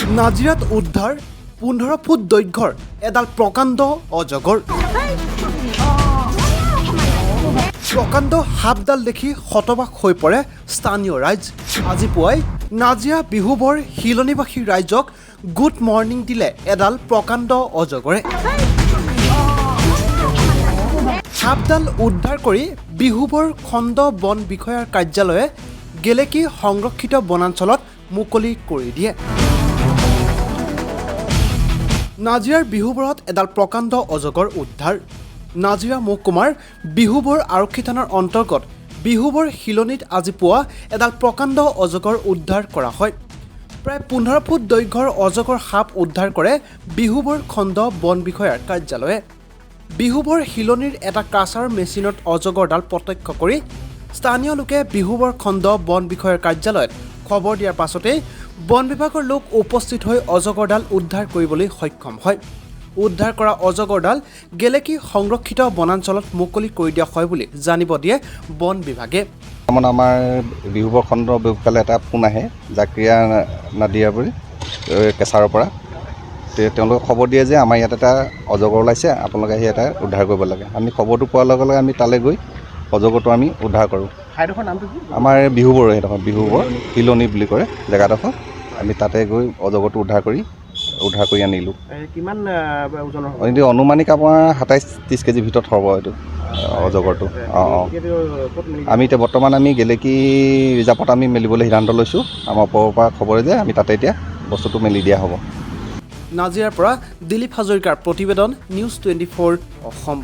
নাজিৰাত উদ্ধাৰ 15 ফুট দৈৰ্ঘ্যৰ এডাল প্ৰকাণ্ড অজগৰ। প্ৰকাণ্ড সাপডাল দেখি হতবাক হৈ পৰে স্থানীয় ৰাইজ। আজি পুৱাই নাজিৰা বিহুবৰ শিলনিবাসী ৰাইজক গুড মৰ্ণিং দিলে এডাল প্ৰকাণ্ড অজগৰে। সাপডাল উদ্ধাৰ কৰি বিহুবৰ খণ্ড বন বিষয়াৰ কাৰ্যালয়ে গেলেকী সংৰক্ষিত বনাঞ্চলত মুকলি কৰি দিয়ে। নাজিৰাৰ বিহুবৰত এডাল প্ৰকাণ্ড অজগৰ উদ্ধাৰ। নাজিৰা মহকুমাৰ বিহুবৰ আৰক্ষী থানাৰ অন্তৰ্গত বিহুবৰ শিলনিত আজি পুৱা এডাল প্ৰকাণ্ড অজগৰ উদ্ধাৰ কৰা হয়। প্ৰায় 15 ফুট দৈৰ্ঘ্যৰ অজগৰ সাপ উদ্ধাৰ কৰে বিহুবৰ খণ্ড বন বিষয়াৰ কাৰ্যালয়ে। বিহুবৰ শিলনিৰ এটা কাছাৰ মেচিনত অজগৰডাল প্ৰত্যক্ষ কৰি স্থানীয় লোকে বিহুবৰ খণ্ড বন বিষয়াৰ কাৰ্যালয়ত খবৰ দিয়াৰ পাছতেই বন বিভাগৰ লোক উপস্থিত হৈ অজগৰডাল উদ্ধাৰ কৰিবলৈ সক্ষম হয়। উদ্ধাৰ কৰা অজগৰডাল গেলেকী সংৰক্ষিত বনাঞ্চলত মুকলি কৰি দিয়া হয় বুলি জানিব দিয়ে বন বিভাগে। আমাৰ বিহুবৰ খণ্ড বিভাগলৈ এটা ফোন আহে জাক্ৰিয়া নাদিয়া বুলি কেঁচাৰৰ পৰা। তেওঁলোকে খবৰ দিয়ে যে আমাৰ ইয়াত এটা অজগৰ ওলাইছে, আপোনালোকে আহি এটা উদ্ধাৰ কৰিব লাগে। আমি খবৰটো পোৱাৰ লগে লগে আমি তালৈ গৈ অজগৰটো আমি উদ্ধাৰ কৰোঁ। ঠাইডোখৰ নামটো কি? আমাৰ বিহুবৰ সেইডোখৰ বিহুবৰ শিলনি বুলি কৰে জেগাডোখৰ। আমি তাতে গৈ অজগৰটো উদ্ধাৰ কৰি আনিলোঁ। কিমান ওজনৰ? এইটো অনুমানিক আপোনাৰ 27-30 কেজিৰ ভিতৰত হ'ব এইটো অজগৰটো। আমি এতিয়া বৰ্তমান আমি গেলেকী ৰিজাৰ্ভত আমি মেলিবলৈ সিদ্ধান্ত লৈছোঁ। আমাৰ ওপৰৰ পৰা খবৰে যে আমি তাতে এতিয়া বস্তুটো মেলি দিয়া হ'ব। নাজিৰাৰ পৰা দিলীপ হাজৰিকাৰ প্ৰতিবেদন, নিউজ 24 অসম।